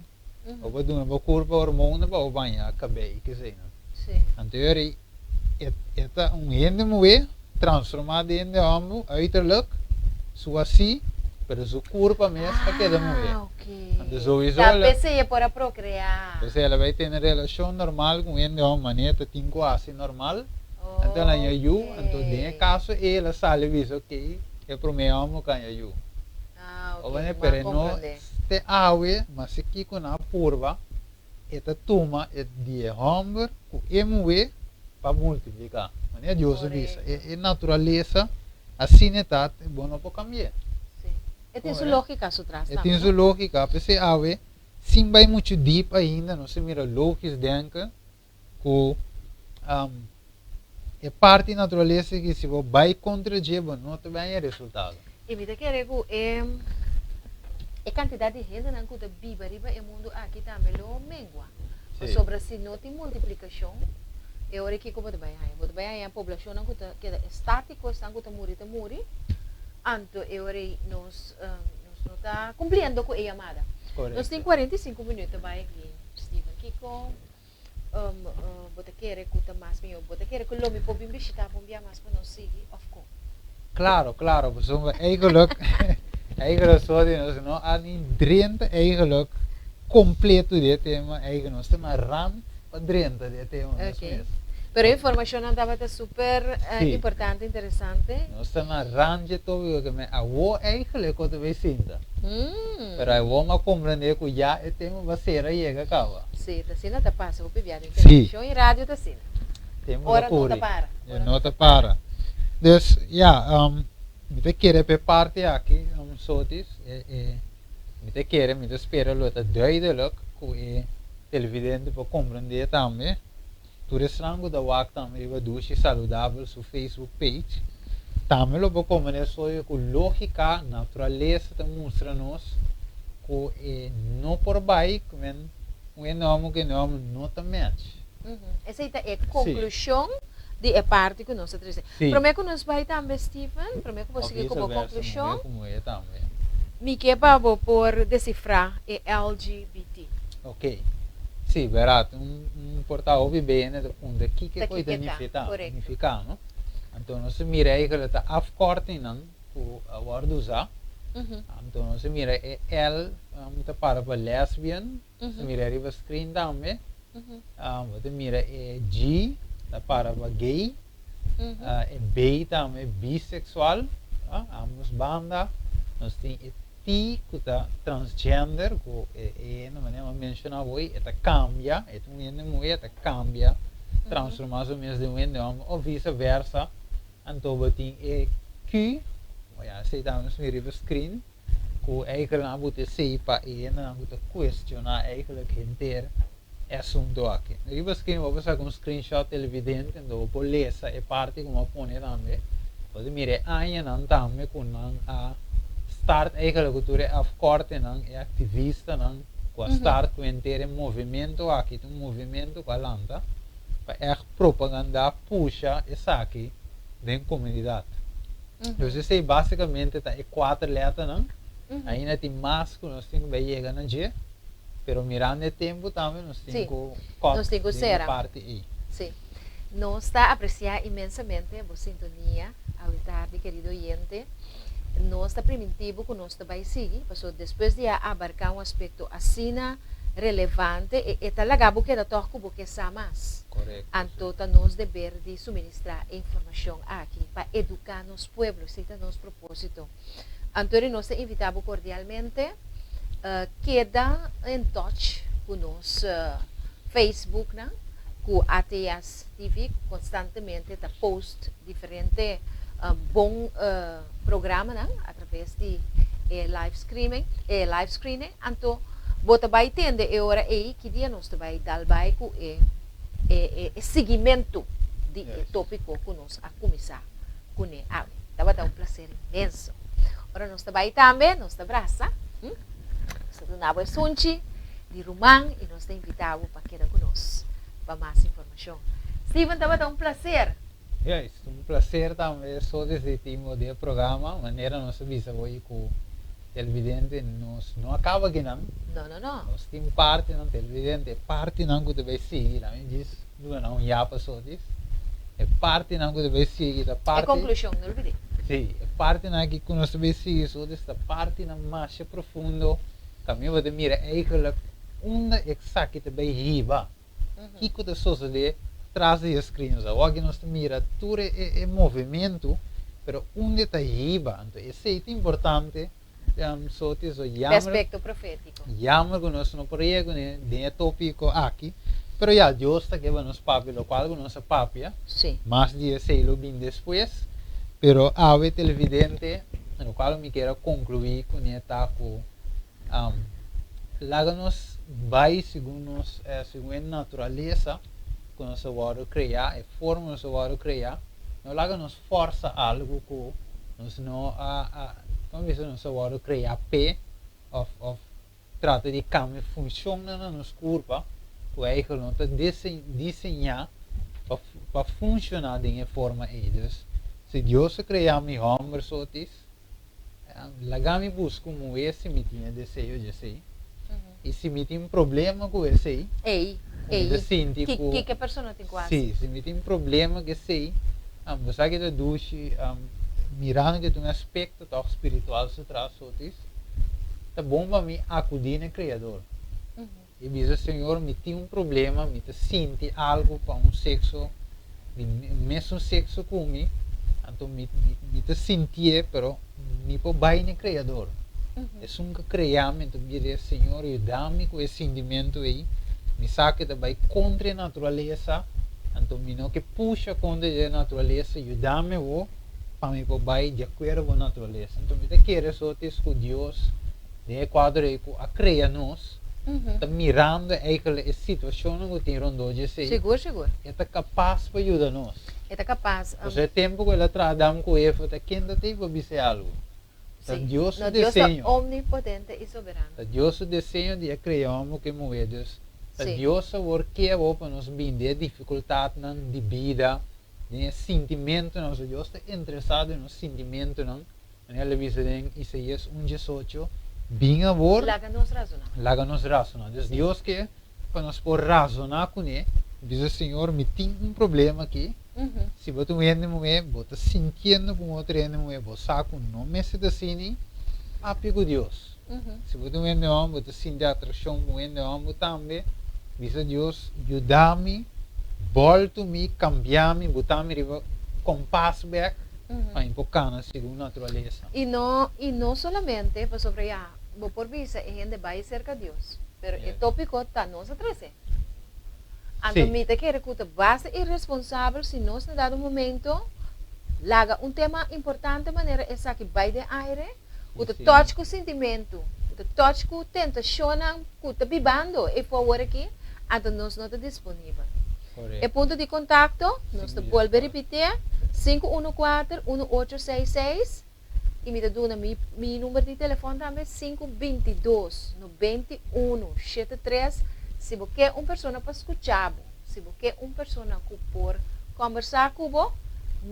Ou vou dar uma curva hormona, vou banhar, cabelo, que sei não. Sim. Então, esta ende mulher, transformada em homem, uiterlijk, zo assim, pero su curva mesmo aquela mulher. Ok. Então, sowieso Talvez seja para procriar. Então, ela vai ter uma relação normal com ende homem, maneta, tem quase normal. Então, ela é you, então, nesse caso, ela sabe isso, ok, é para o meu homem que é you. Ok. Pero não te awe, mas aqui com a curva, esta toma é de homem com mulher para multiplicar. Mas é Deus diz, é natureza, assim é bom para cambiar. Sim. E tem sua lógica isso traz também. Tem sua lógica, porque awe, sim vai muito deep ainda, não se mira lógico dentro, que é parte da natureza que se vai contra o não tem bem resultado. E me quer que a quantidade de gente não cuida biba riba e mundo aqui também lo mengua. Sobre se não tem multiplicação, é hora que como vai a população não cuida que estático, está cuida muri, anto é hora nós não está cumprindo com a chamada. Nós tem 45 minutos vai aqui, Steven Kiko. Bota querer cuida mais meu, bota querer que o nome pode visitar, pode mais para nós seguir, of course. Claro, persoon eigenlijk, zo die no aan drenta eigenlijk completo dit thema, eigenlijk maar rand wat drenta dit thema. Okay. Pero a informação andava super importante, interessante. Nós estamos rand todo que me avo eigenlijk wat we sinta. Pero eu vou compreender que já é tema vai ser aí que acaba. Sim, tá sendo tá passa, vou pegar televisão e rádio tá sendo. Ora não tá para. Não tá para. Dus ja, met keren per parte aqui, soortes, met keren, met spelen låta duidelijk, hoe televidente para compreender também. Tu restrango da wak também, eu duche saudável su Facebook page. Também lo para compreender só com lógica, natureza, te mostra nos, que não por bike, men, o nome que não te match. Essa é a conclusão. De é parte que nós trazemos. Para mim que nós vai também, Steven, para mim que você chega com a conclusão. Me que para por decifrar é LGBT. Ok. Sim, verdade. Portal bem, né, do ponto aqui que pode significar, não? Então nós mira aí que ela está afkorting não, o word usar. Então nós mira é L, muito para lesbian, mira aí o screen também. Você mira é G para gay, B também bissexual, ambos banda, nós temos T que está transgender, que não me mencionar hoje, é cambia, é mulher, é cambia, transformação mesmo de homem ou vice-versa, então tem Q, sei também no meu screen, que eigenlijk não pode ser para não pode questionar eigenlijk inteiro assunto aqui. Eu vou fazer um screenshot televidente, então vou ler essa parte como põe também. Pode mirar aí não também com a start eigenlijk que tu é afkorte não é ativista não com a start com inteiro movimento aqui, um movimento com a lanta para propaganda puxa essa aqui dentro da comunidade. Então sei basicamente tá é 4 letras não. Ainda tem mais que nós temos que chegar na G. Pero mirando o tempo também nós temos ser parte aí. Sim. Nós está a apreciar imensamente a sintonia ao tarde, querido oyente. Nós está primitivo que nós vai seguir, porque depois de abarcar aspecto assim relevante, e tal agabo que da toco porque sabe mais. Correto. Então, nós dever de suministrar informação aqui para educar nos pueblos, esse é nosso propósito. Então, nós invitamos cordialmente. Queda em touch com nosso Facebook, né? Com ATS TV, constantemente está post diferente bom programa, né? Através de live streaming, então você vai entender a hora aí que dia nós vai dar com seguimento de tópico que nós a começar com ele. Vai dar um prazer imenso. Agora nós vai também, nós abraça. Do Nabo Sunchi, de Rumang, e nós temos invitado para quedar conosco para mais informação. Steven, estava um prazer. É um prazer também só desse tipo de programa, maneira nossa visa hoje com televidente nós não acaba aqui não. Não. Nós temos parte na televidente, parte não que deve seguir, lá me diz, não já passou disso. É parte não que deve seguir, a parte. É conclusão, não olvide. Sim, é parte não que nós deve seguir, só desta parte na mais profundo, caminho de mira eigenlijk onde exato que deve riba. Que coisa sucede traz as crianças, hoje nós mira tudo é movimento, pero onde está riba, então isso é importante. So isso Aspecto profético. Jammer que nós não podemos de tópico aqui, pero já Deus está que nos papi, lo qual nossa papia, Sim. mais de sei-lo bem depois, pero a ver televidente, no qual me quero concluir com esta com láganos vai segundo a natureza que nós vamos criar, a forma que nós vamos criar, não láganos força algo que nós não como isso nós vamos criar pé of trata de câmbio funciona na nossa curva, o eigenlijk não está desenhar para funcionar de forma eles. Se Deus criar me homem sotis, lá me busca como esse me tinha desejo de ser. E se me tem problema com esse Ei. Que pessoa tem quase? Sim, se me tem problema que sei, você que te duche, mirando que tem um aspecto tão espiritual se traz sotis, tá bom para mim acudir no Criador. E diz, Senhor, me tem um problema, me te sente algo para um sexo, mesmo sexo comigo, então me te sentir, pero me pode vai no Criador. É um criamento, me diz, Senhor, ajuda-me com esse sentimento aí, me saque da vai contra a natureza, então me não que puxa contra a natureza, ajuda-me para me vai de acordo com a natureza. Então me quer só ter com Deus, de quadro a criar nós. Está mirando a situação que tem rondou de ser. Seguro. Está capaz para ajudar nós. Está capaz. O tempo que ela tradamos com ele, está quente para dizer algo. Deus o desenho. Deus é omnipotente e soberano. Deus o desenho de criar um que moedas. Deus o que é para nos vender dificuldade de vida, de sentimento, nós Deus está interessado no sentimento, não? Ele diz em Isaías 1:18. Bem amor, láganos razonar. Deus que para nós por razonar com ele, diz Senhor, me tem um problema aqui. Se você vende moe, você sentindo como outro vende moe, você sabe não me se decide, apego Deus. Se você vende homem, você sente atração com vende homem também, diz Deus, ajuda-me, volta-me, cambia-me, botar-me compasso back. Para segundo a natureza. E não somente para sobrellevar, por vista, a gente vai cerca de Deus, mas o tópico está nos atrás. Então, me te quero que basta irresponsável se nós, em dado momento, laga tema importante, maneira essa que vai de aire, o te toque o sentimento, o te toque a tentação, que está vivendo, e por aqui, então nós não estamos disponíveis. O ponto de contato, nós voltamos a repetir, 514-1866 e me dá meu número de telefone também 522-9173 se você quer uma pessoa para escutar, se você quer uma pessoa que por conversar com você,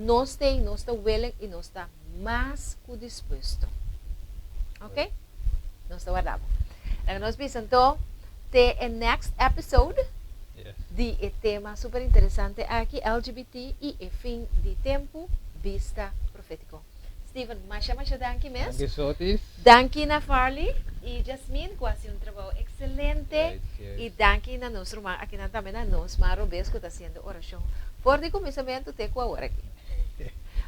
nós estamos willing e nós estamos mais que disposto. Ok? Nós estamos guardando. Nós pensamos então ter o next episode de tema super interessante aqui, LGBT e fim de tempo, vista profético. Steven, mais danke mesmo. Danke na Farley e Jasmine, quase trabalho excelente. E danke na nosso irmão, aqui também na nós, Maro Besco, está fazendo oração. Por de começamento, te com a hora aqui.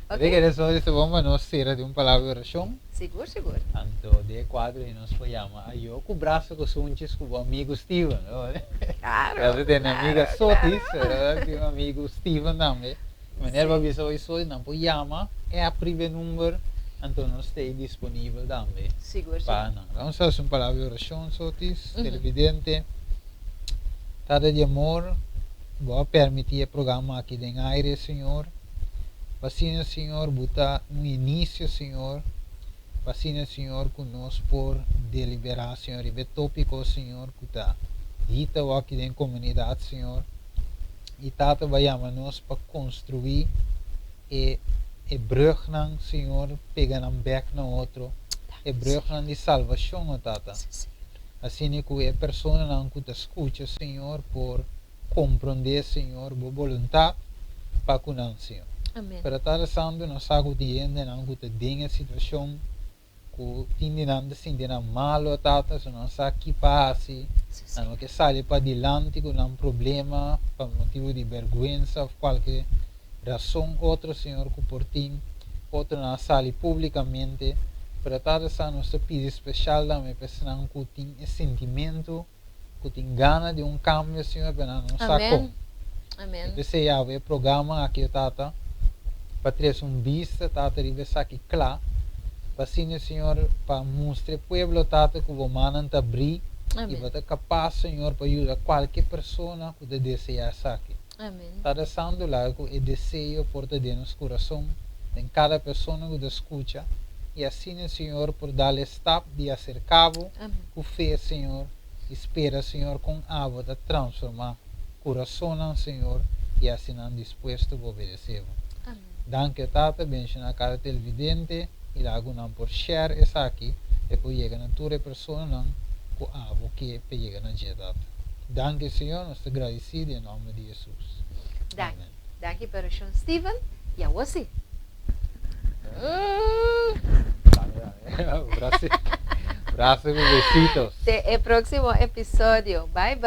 Okay? Regreso de bomba nos será de palavra de oração. Seguro. Então, de quadro e nos chama. Aí eu com o braço com sunches com o amigo Steven. Claro. Ela tem amiga Sotis, tem um amigo Steven também. Maneira para avisar isso, não pode chamar, é a primeiro número, então nós estamos disponível também. Seguro. Vamos fazer uma palavra de oração, Sotis, televidente. Tada de amor, vou permitir o programa aqui em aire, Senhor. Vacina, Senhor, botar um início, Senhor. Vacina, Senhor, conosco por deliberar, Senhor, e ver tópico, Senhor, que está dito aqui em comunidade, Senhor. e Tata vai chamar-nos para construir e brug nan, Senhor, pega nan back na outro, e brug nan de salvação, oh, Tata. Assim que a pessoa não te escuta, Senhor, por compreender, Senhor, a vontade para cuidar, Senhor. Amém. Para Tata Santo, nós sabemos que não te tem a situação que tinha não sentir mal, Tata, se não sabe que passa, não que sai para adiante com um problema, por motivo de vergonha ou qualquer razão, outro, Senhor, que por ti, outro não sai publicamente. Para Tata Santo, nós pedimos especial também para que tem esse sentimento, que tem gana de cambio, Senhor, para não saber como. Amém. Então, se o programa aqui, Tata, para ter vista, Tata, deve ser aqui claro, para assim, Senhor, para mostrar ao povo, Tata, que o humano está abrir e vai estar capaz, Senhor, para ajudar qualquer pessoa que deseja estar aqui. Amém. Tata Santo, lá, que o desejo por dentro do coração de cada pessoa que escuta, e assim, Senhor, por dar-lhe step de acercar o fé, Senhor, espera, Senhor, com água de transformar o coração, Senhor, e assim não disposto a obedecer. Danke, Tata, benção na cara televidente, e lá não por share essa aqui, e por chegar na tua pessoa, não, com água que chega na dia, Tata. Danke, Senhor, nós te agradecemos em nome de Jesus. Danke para o Sean Steven, e a você. Braço e besitos. Até o próximo episódio. Bye, bye.